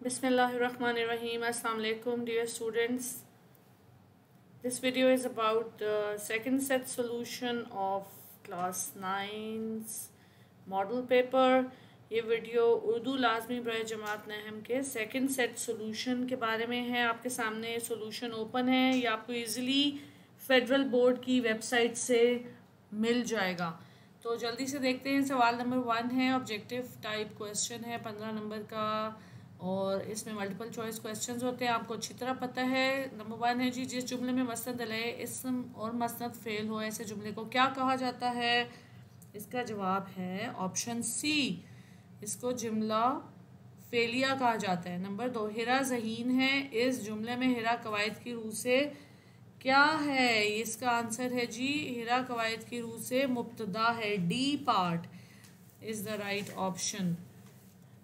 Bismillahirrahmanirrahim. Assalamu alaikum, dear students. This video is about the second set solution of class 9's model paper. ये video Urdu लाजमी बराए जमात नहम के second set solution के बारे में है। आपके सामने सॉल्यूशन ओपन है, ये आपको इजीली फेडरल बोर्ड की वेबसाइट से मिल जाएगा। तो जल्दी से देखते हैं। सवाल नंबर 1 है, ऑब्जेक्टिव टाइप क्वेश्चन है 15 नंबर का और इसमें मल्टीपल चॉइस क्वेश्चंस होते हैं। आपको अच्छी तरह पता है। नंबर 1 है जी, जिस जुमले में मसनद अलैह इस्म और मसनद फेल हो ऐसे जुमले को क्या कहा जाता है? इसका जवाब है ऑप्शन सी, इसको जुमला फेलिया कहा जाता है। नंबर 2, हिरा ज़हीन है, इस जुमले में हिरा कवायद की रूह से क्या है? इसका आंसर है जी, हिरा कवायद की रूह से मुब्तदा है, D part is the right option.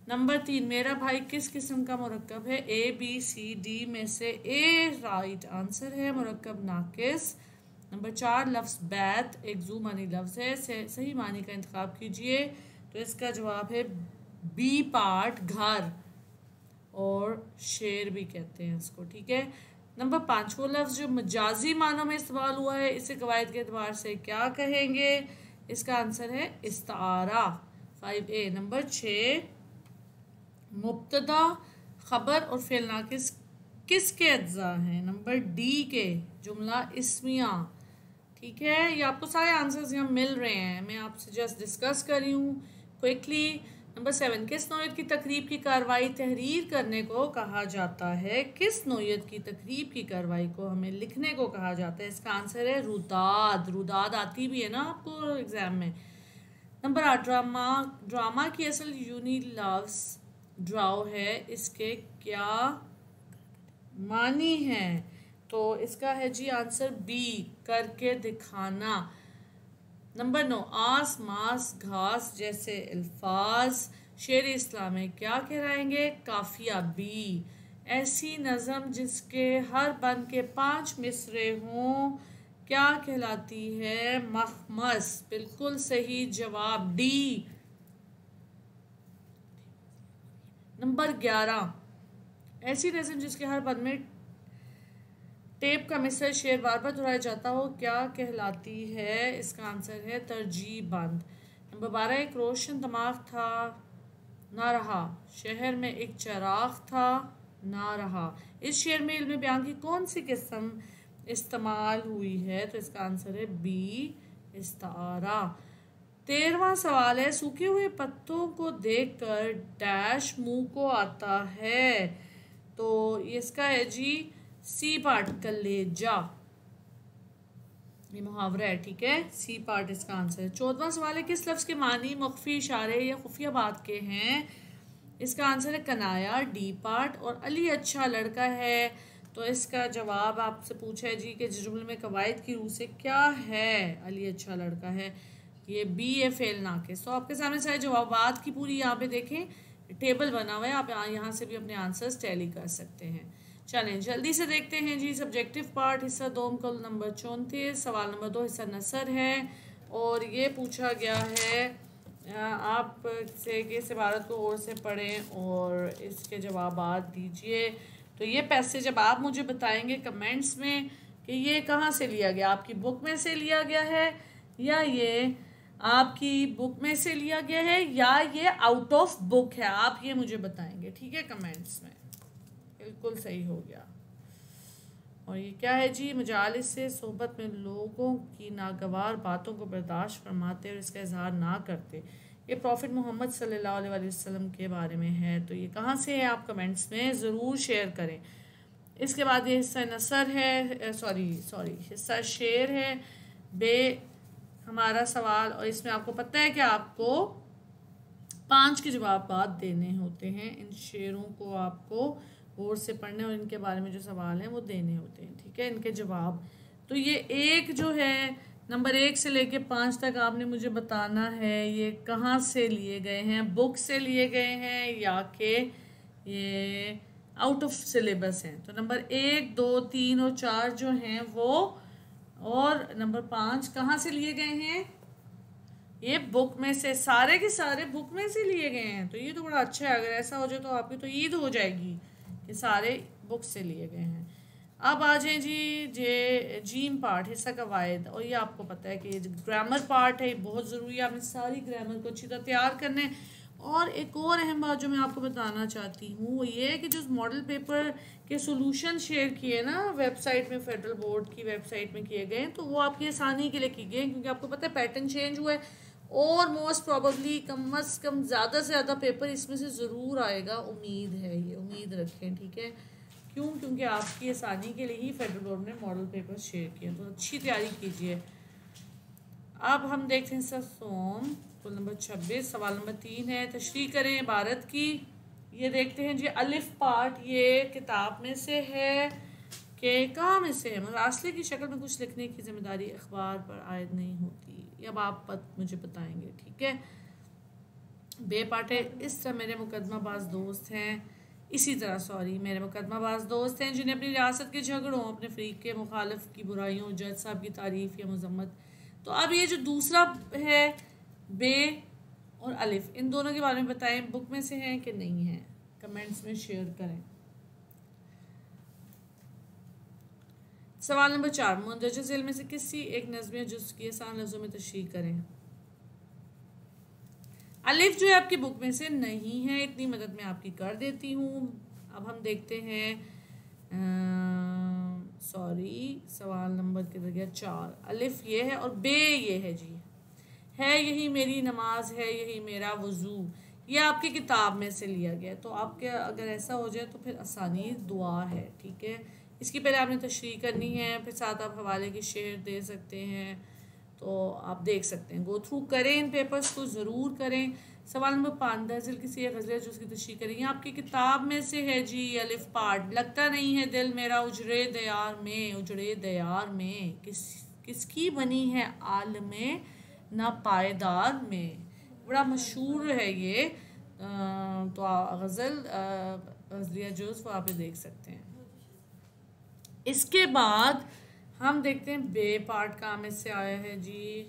Number 3, मेरा भाई किस किस्म का मुरक्कब है? ए बी सी डी में से ए राइट आंसर है, मुरक्कब नाकिस। नंबर 4, लफ्ज़ बैत एक जू मानी लफ्ज़ है, सही मानी का इंतखाब कीजिए। तो इसका जवाब है बी पार्ट, घर और शेर भी कहते हैं इसको, ठीक है। नंबर 5, वो लफ्ज़ जो मजाजी मानों में इस्तेमाल हुआ है इसे कवायद के एतबार से क्या कहेंगे? इसका आंसर है इस्तारा, 5A। नंबर 6, मुब्तदा खबर और फेल नाकिस किसके अज्जा हैं? नंबर डी के, जुमला इस्मिया, ठीक है। ये आपको सारे आंसर्स यहाँ मिल रहे हैं, मैं आपसे जस्ट डिस्कस कर रही हूँ क्विकली। नंबर 7, किस नौयत की तकरीब की कार्रवाई तहरीर करने को कहा जाता है? किस नौयत की तकरीब की कार्रवाई को हमें लिखने को कहा जाता है? इसका आंसर है रुदाद। रुदाद आती भी है ना आपको एग्जाम में। नंबर 8, ड्रामा की असल यूनी लफ्ज़ ड्राओ है, इसके क्या मानी है? तो इसका है जी आंसर बी, करके दिखाना। नंबर 9, आस मास घास जैसे अल्फाज शेर इस्लाम में क्या कहलाएंगे? काफिया, बी। ऐसी नज़म जिसके हर बंद के 5 मिसरे हों क्या कहलाती है? मखमस, बिल्कुल सही जवाब, डी। नंबर 11, ऐसी नज़म जिसके हर बंद में टेप का मिसर शेर बार बार दोहराया जाता हो क्या कहलाती है? इसका आंसर है तरजीह बंद। नंबर 12, एक रोशन दिमाग था ना रहा, शहर में एक चिराग था ना रहा। इस शेर में इल्म बयान की कौन सी किस्म इस्तेमाल हुई है? तो इसका आंसर है बी, इस्तारा। 13वां सवाल है, सूखे हुए पत्तों को देखकर डैश मुंह को आता है? तो इसका है जी सी पार्ट, कलेजा। ये मुहावरा है, ठीक है, सी पार्ट इसका आंसर है। 14वां सवाल है, किस लफ्ज़ के मानी मख्फी इशारे या खुफिया बात के हैं? इसका आंसर है कनाया, डी पार्ट। और अली अच्छा लड़का है, तो इसका जवाब आपसे पूछा है जी कि जुमले में कवायद की रूह से क्या है? अली अच्छा लड़का है, ये बी है, फेल नाकिस। तो आपके सामने सारे जवाबात की पूरी यहाँ पे देखें टेबल बना हुआ है, आप यहाँ से भी अपने आंसर्स टैली कर सकते हैं। चलें जल्दी से देखते हैं जी सब्जेक्टिव पार्ट, हिस्सा 2 कल नंबर 34। सवाल नंबर 2 हिस्सा नसर है और ये पूछा गया है आप से कि इस इबारत को और से पढ़ें और इसके जवाबात दीजिए। तो ये पैसेज अब आप मुझे बताएंगे कमेंट्स में कि ये कहाँ से लिया गया, आपकी बुक में से लिया गया है या ये आपकी बुक में से लिया गया है या ये आउट ऑफ बुक है, आप ये मुझे बताएंगे, ठीक है, कमेंट्स में। बिल्कुल सही हो गया। और ये क्या है जी, मजालिस से सोहबत में लोगों की नागवार बातों को बर्दाश्त फरमाते और इसका इजहार ना करते। ये प्रॉफिट मोहम्मद सल्लल्लाहु अलैहि वसल्लम के बारे में है। तो ये कहाँ से है, आप कमेंट्स में ज़रूर शेयर करें। इसके बाद ये हिस्सा नसर है, सॉरी हिस्सा शेर है, बे हमारा सवाल। और इसमें आपको पता है कि आपको 5 के जवाब बाद देने होते हैं। इन शेरों को आपको गौर से पढ़ने और इनके बारे में जो सवाल हैं वो देने होते हैं, ठीक है, इनके जवाब। तो ये एक जो है नंबर 1 से लेके 5 तक आपने मुझे बताना है ये कहाँ से लिए गए हैं, बुक से लिए गए हैं या कि ये आउट ऑफ सिलेबस हैं। तो नंबर 1, 2, 3 और 4 जो हैं वो, और नंबर 5 कहाँ से लिए गए हैं? ये बुक में से सारे के सारे बुक में से लिए गए हैं, तो ये तो बड़ा अच्छा है। अगर ऐसा हो जाए तो आपकी तो ईद हो जाएगी कि सारे बुक से लिए गए हैं। अब आ जाए जी जीम पार्ट, हिस्सा कवायद। और ये आपको पता है कि ग्रामर पार्ट है, बहुत ज़रूरी है, आपने सारी ग्रामर को अच्छी तरह तैयार करना है। और एक और अहम बात जो मैं आपको बताना चाहती हूँ वो ये है कि जो मॉडल पेपर के सॉल्यूशन शेयर किए ना वेबसाइट में, फेडरल बोर्ड की वेबसाइट में किए गए, तो वो आपकी आसानी के लिए किए गए, क्योंकि आपको पता है पैटर्न चेंज हुआ है और मोस्ट प्रॉबली कम अज़ कम ज़्यादा से ज़्यादा पेपर इसमें से ज़रूर आएगा, उम्मीद है, ये उम्मीद रखें, ठीक है। क्यों? क्योंकि आपकी आसानी के लिए ही फेडरल बोर्ड ने मॉडल पेपर शेयर किए, तो अच्छी तैयारी कीजिए। अब हम देखते हैं सर सोम कुल नंबर 26, सवाल नंबर 3 है, तशरीह करें इबारत की। ये देखते हैं जी अलिफ पार्ट, ये किताब में से है कि कहाँ में से है। मरासले की शक्ल में कुछ लिखने की जिम्मेदारी अखबार पर आयद नहीं होती, ये अब आप मुझे बताएंगे, ठीक है। बे पार्ट है, इस तरह मेरे मुकदमाबाज दोस्त हैं, इसी तरह सॉरी मेरे मुकदमाबाज दोस्त हैं जिन्हें अपनी रियासत के झगड़ों, अपने फरीक के मुखालिफ की बुराइयों, जज साहब की तारीफ या मजम्मत। तो अब ये जो दूसरा है बे और अलिफ, इन दोनों के बारे में बताएं, बुक में से हैं कि नहीं है, कमेंट्स में शेयर करें। सवाल नंबर 4, मुंदरजा झेल में से किसी एक नज़्म जुज़ की आसान लफ्ज़ों में तशरीह करें। अलिफ जो है आपकी बुक में से नहीं है, इतनी मदद मैं आपकी कर देती हूँ। अब हम देखते हैं सॉरी सवाल नंबर किधर गया, 4, अलिफ ये है और बे ये है जी, है यही मेरी नमाज है यही मेरा वज़ू, ये आपकी किताब में से लिया गया। तो आपके अगर ऐसा हो जाए तो फिर आसानी दुआ है, ठीक है। इसकी पहले आपने तशरीह करनी है, फिर साथ आप हवाले की शेयर दे सकते हैं, तो आप देख सकते हैं, गो थ्रू करें इन पेपर्स को, ज़रूर करें। सवाल नंबर 5, दरअसल किसी एक गज़ल जो उसकी तशरीह करें, ये आपकी किताब में से है जी अलिफ पार्ट। लगता नहीं है दिल मेरा उजड़े दयार में, उजड़े दयार में किसकी बनी है आलमे ना पायदार में, बड़ा मशहूर है ये। तो गज़ल गज़लिया जोज़ वो आप देख सकते हैं। इसके बाद हम देखते हैं बे पार्ट कहाँ में से आया है जी,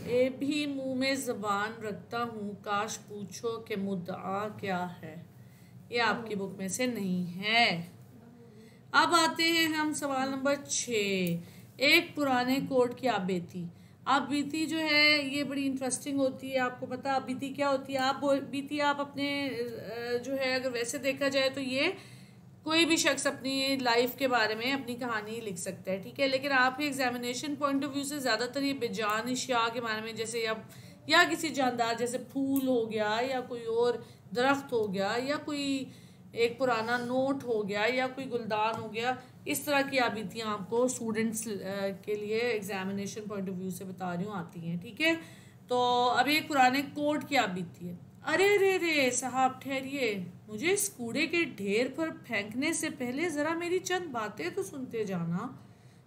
ए भी मुंह में ज़बान रखता हूँ काश पूछो कि मुद्दा क्या है, ये आपकी बुक में से नहीं है। अब आते हैं हम सवाल नंबर 6, एक पुराने कोर्ट की आबीती। आप बीती जो है ये बड़ी इंटरेस्टिंग होती है, आपको पता आप बीती क्या होती है। आप बीती आप अपने जो है अगर वैसे देखा जाए तो ये कोई भी शख्स अपनी लाइफ के बारे में अपनी कहानी लिख सकता है, ठीक है। लेकिन आपके एग्जामिनेशन पॉइंट ऑफ व्यू से ज़्यादातर ये बेजान अशिया के बारे में, जैसे या किसी जानदार जैसे फूल हो गया या कोई और दरख्त हो गया या कोई एक पुराना नोट हो गया या कोई गुलदान हो गया, इस तरह की आबीतियाँ आपको स्टूडेंट्स के लिए एग्जामिनेशन पॉइंट ऑफ व्यू से बता रही हूँ आती हैं, ठीक है। तो अभी एक पुराने कोर्ट की आबीती है। अरे रे रे साहब ठहरिए, मुझे इस कूड़े के ढेर पर फेंकने से पहले ज़रा मेरी चंद बातें तो सुनते जाना।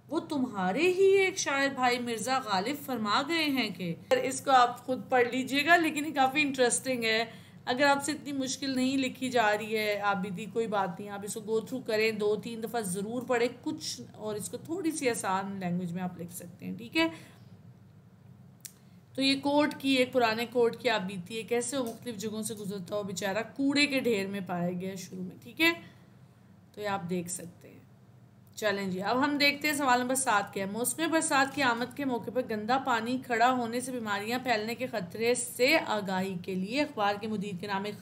वो तुम्हारे ही एक शायर भाई मिर्ज़ा गालिब फरमा गए हैं कि, इसको आप खुद पढ़ लीजिएगा, लेकिन ये काफ़ी इंटरेस्टिंग है। अगर आपसे इतनी मुश्किल नहीं लिखी जा रही है आबिदी, कोई बात नहीं, आप इसको गो थ्रू करें, 2-3 दफ़ा ज़रूर पढ़ें कुछ, और इसको थोड़ी सी आसान लैंग्वेज में आप लिख सकते हैं, ठीक है। तो ये कोर्ट की, एक पुराने कोर्ट की आप बीती है, कैसे वो मुख्तलिफ जगहों से गुजरता हो, बेचारा कूड़े के ढेर में पाया गया शुरू में, ठीक है। तो ये आप देख सकते हैं। चलें जी, अब हम देखते हैं सवाल नंबर 7 क्या है। मौसम बरसात की आमद के मौके पर गंदा पानी खड़ा होने से बीमारियां फैलने के खतरे से आगाही के लिए अखबार के मुदीर के नाम एक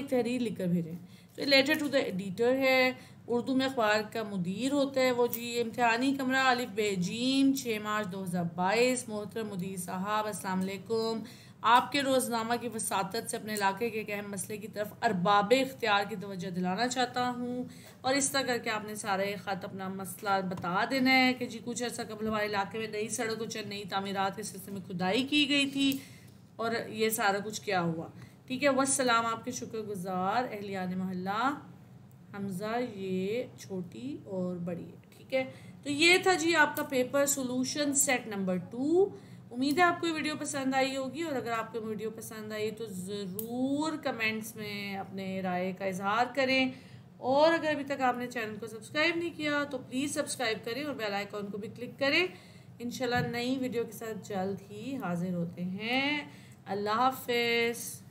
तहरीर लिखकर भेजें। तो लेटर टू द एडिटर है, उर्दू में अखबार का मुदीर होता है वो जी। इम्तिहानी कमरा अलिफ बेजीम 6 मार्च 2022। मोहतरम मुदीर साहब अस्सलाम वालेकुम, आपके रोज़नामा की वसातत से अपने इलाके के एक अहम मसले की तरफ अरबाब इख्तियार की तवज्जो दिलाना चाहता हूँ, और इस तरह करके आपने सारे ख़त अपना मसला बता देना है कि जी कुछ अर्सा कबल हमारे इलाके में नई सड़कों और नई तामीरात के सिलसिले में खुदाई की गई थी और ये सारा कुछ क्या हुआ, ठीक है। वस्सलाम, आपके शुक्रगुजार अहलियान मोहल्ला हमज़ा, ये छोटी और बड़ी है, ठीक है। तो ये था जी आपका पेपर सोल्यूशन सेट नंबर 2। उम्मीद है आपको ये वीडियो पसंद आई होगी, और अगर आपको वीडियो पसंद आई तो ज़रूर कमेंट्स में अपने राय का इजहार करें, और अगर अभी तक आपने चैनल को सब्सक्राइब नहीं किया तो प्लीज़ सब्सक्राइब करें और बेल आइकॉन को भी क्लिक करें इंशाल्लाह नई वीडियो के साथ जल्द ही हाजिर होते हैं। अल्लाह हाफिज़।